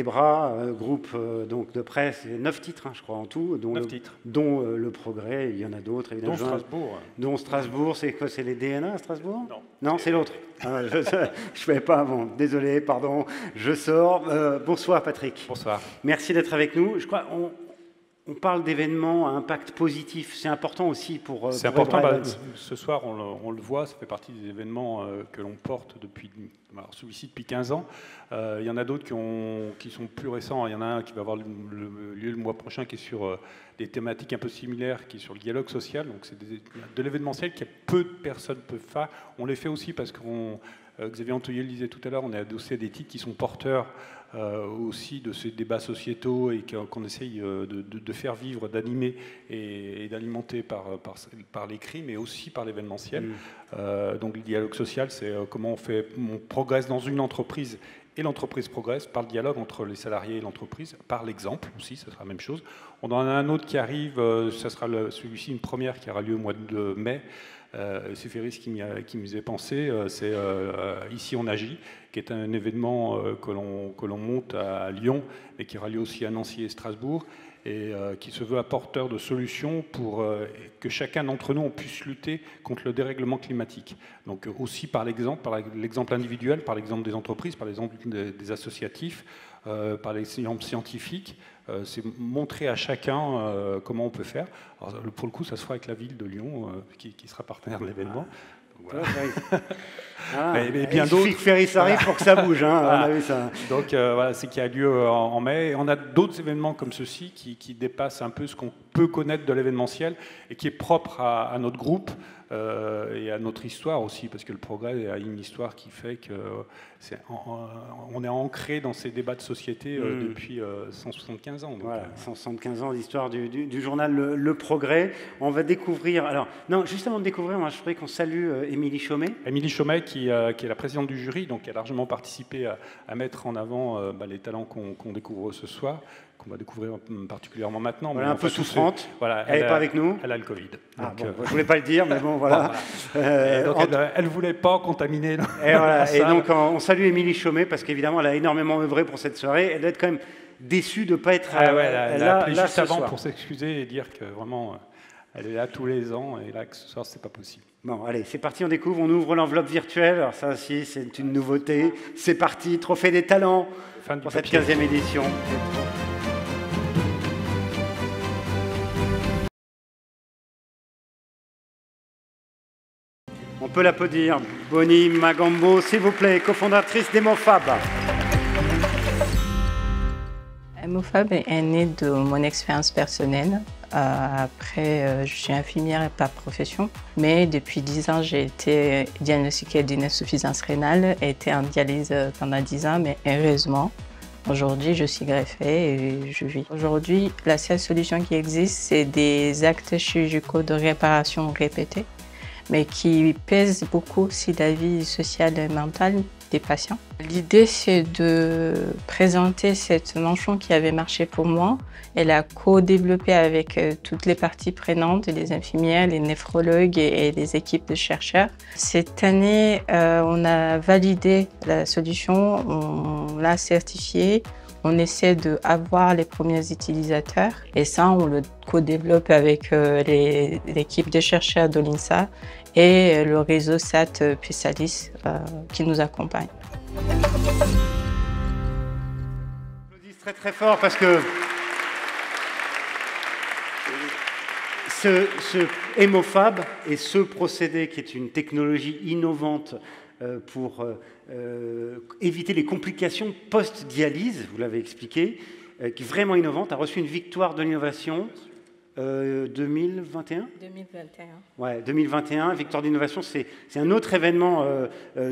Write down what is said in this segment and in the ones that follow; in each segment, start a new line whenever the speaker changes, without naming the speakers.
Ebra, groupe donc de presse, 9 titres, hein, je crois en tout, dont,
9 titres.
Dont Le Progrès, il y en a d'autres évidemment.
Dont Strasbourg.
Dont Strasbourg, c'est quoi? C'est les DNA à Strasbourg?
Non.
Non, c'est l'autre. Ah, je ne savais pas avant. Désolé, pardon, je sors. Bonsoir Patrick.
Bonsoir.
Merci d'être avec nous. Je crois on parle d'événements à impact positif. C'est important aussi pour...
C'est important. Ce soir, on le voit, ça fait partie des événements que l'on porte depuis... celui-ci depuis 15 ans. Il y en a d'autres qui sont plus récents. Il y en a un qui va avoir lieu le mois prochain, qui est sur des thématiques un peu similaires, qui est sur le dialogue social. Donc c'est de l'événementiel que peu de personnes peuvent faire. On les fait aussi parce qu'on... Xavier Antoyer le disait tout à l'heure, on est adossé à des titres qui sont porteurs aussi de ces débats sociétaux et qu'on essaye de faire vivre, d'animer et d'alimenter par l'écrit, mais aussi par l'événementiel. Donc le dialogue social, c'est comment on progresse dans une entreprise et l'entreprise progresse par le dialogue entre les salariés et l'entreprise, par l'exemple aussi, ça sera la même chose. On en a un autre qui arrive, ça sera celui-ci une première qui aura lieu au mois de mai. C'est Féris qui m'y faisait penser, c'est Ici on agit, qui est un événement que l'on monte à Lyon, mais qui aura lieu aussi à Nancy et Strasbourg, et qui se veut apporteur de solutions pour que chacun d'entre nous on puisse lutter contre le dérèglement climatique. Donc aussi par l'exemple individuel, par l'exemple des entreprises, par l'exemple des associatifs, par l'exemple scientifique, c'est montrer à chacun comment on peut faire. Alors, pour le coup, ça se fera avec la ville de Lyon, qui sera partenaire de l'événement. Voilà.
Mais bien d'autres. Il suffit que Féris arrive pour que ça bouge. Hein,
voilà.
On a vu ça.
Donc voilà, c'est qui a lieu en mai. Et on a d'autres événements comme ceux-ci qui dépassent un peu ce qu'on peut connaître de l'événementiel et qui est propre à notre groupe et à notre histoire aussi, parce que le Progrès a une histoire qui fait qu'on est ancré dans ces débats de société depuis 175 ans. Donc,
voilà, 175 ans d'histoire du journal Le Progrès. On va découvrir... Alors, non, juste avant de découvrir, moi, je voudrais qu'on salue Émilie Chaumet.
Émilie Chaumet, qui est la présidente du jury, donc qui a largement participé à mettre en avant les talents qu'on découvre ce soir, qu'on va découvrir particulièrement maintenant.
Voilà, un peu souffrante.
Voilà,
elle n'est pas avec nous.
Elle a le Covid.
Ah, bon, je ne voulais pas le dire, mais bon, voilà.
Donc elle ne voulait pas contaminer.
Et donc, on salue Émilie Chaumet, parce qu'évidemment, elle a énormément œuvré pour cette soirée. Elle doit être quand même déçue de ne pas être
elle a appelé juste avant
soir.
pour s'excuser et dire que vraiment, elle est là tous les ans, et là, que ce soir, ce n'est pas possible.
Bon, allez, c'est parti, on découvre, on ouvre l'enveloppe virtuelle. Alors ça aussi, c'est une nouveauté. C'est parti, Trophée des talents pour cette 15e édition. On peut l'applaudir. Bonnie Magambo, s'il vous plaît, cofondatrice d'Emofab.
Emofab est né de mon expérience personnelle. Après, je suis infirmière par profession, mais depuis 10 ans, j'ai été diagnostiquée d'une insuffisance rénale et été en dialyse pendant 10 ans, mais heureusement, aujourd'hui, je suis greffée et je vis. Aujourd'hui, la seule solution qui existe, c'est des actes chirurgicaux de réparation répétés, mais qui pèsent beaucoup sur la vie sociale et mentale des patients. L'idée, c'est de présenter cette manchon qui avait marché pour moi et la co-développer avec toutes les parties prenantes, les infirmières, les néphrologues et les équipes de chercheurs. Cette année, on a validé la solution, on l'a certifiée. On essaie d'avoir les premiers utilisateurs et ça, on le co-développe avec l'équipe de chercheurs de l'INSA et le réseau SAT PESALIS qui nous accompagne.
J'applaudis très très fort parce que ce Emofab et ce procédé qui est une technologie innovante pour éviter les complications post-dialyse, vous l'avez expliqué, qui est vraiment innovante, a reçu une victoire de l'innovation 2021
2021.
Ouais, 2021, victoire d'innovation, c'est un autre événement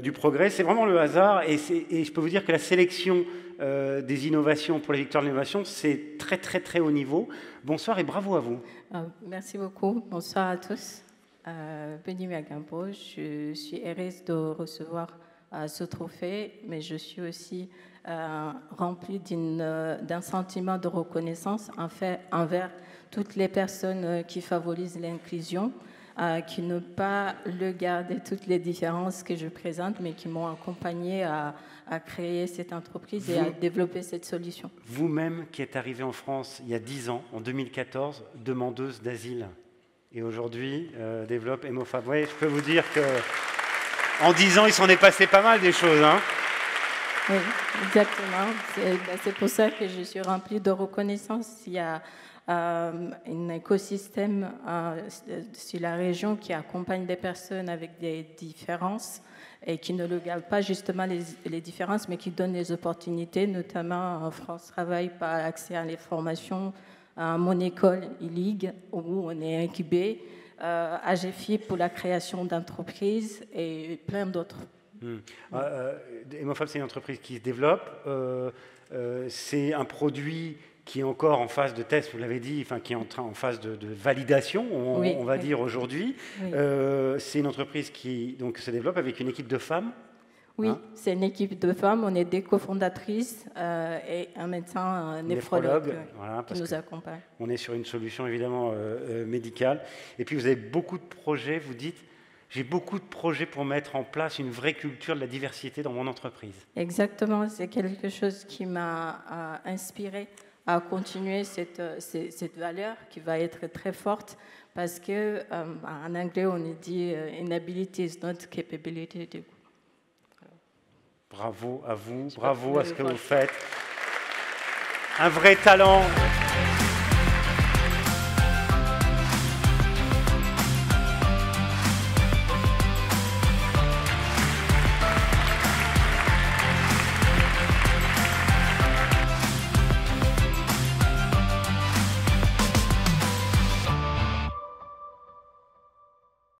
du Progrès. C'est vraiment le hasard et je peux vous dire que la sélection des innovations pour les victoires de l'innovation, c'est très très très haut niveau. Bonsoir et bravo à vous.
Merci beaucoup. Bonsoir à tous. Bonnie Magambo, je suis heureuse de recevoir ce trophée, mais je suis aussi remplie d'un sentiment de reconnaissance envers toutes les personnes qui favorisent l'inclusion, qui n'ont pas regardé toutes les différences que je présente, mais qui m'ont accompagné à créer cette entreprise et à développer cette solution.
Vous-même qui êtes arrivé en France il y a 10 ans, en 2014, demandeuse d'asile, et aujourd'hui développe Emofab. Oui, je peux vous dire qu'en 10 ans, il s'en est passé pas mal des choses. Hein.
Oui, exactement. C'est pour ça que je suis remplie de reconnaissance. Il y a un écosystème sur la région qui accompagne des personnes avec des différences et qui ne regarde pas justement les différences, mais qui donne des opportunités, notamment France Travail par accès à les formations, Mon École e-League, où on est incubé, AGFI pour la création d'entreprises et plein d'autres.
Emofab, c'est une entreprise qui se développe. C'est un produit qui est encore en phase de test, vous l'avez dit, enfin, qui est en phase de validation, on va dire aujourd'hui. Oui. C'est une entreprise qui donc, se développe avec une équipe de femmes.
Oui, hein, c'est une équipe de femmes. On est des cofondatrices et un médecin, un néphrologue voilà, qui nous accompagne.
On est sur une solution évidemment médicale. Et puis vous avez beaucoup de projets, vous dites, j'ai beaucoup de projets pour mettre en place une vraie culture de la diversité dans mon entreprise.
Exactement, c'est quelque chose qui m'a inspirée à continuer cette valeur qui va être très forte parce que en anglais on dit inability is not capability.
Bravo à vous, bravo à ce que vous faites. Un vrai talent.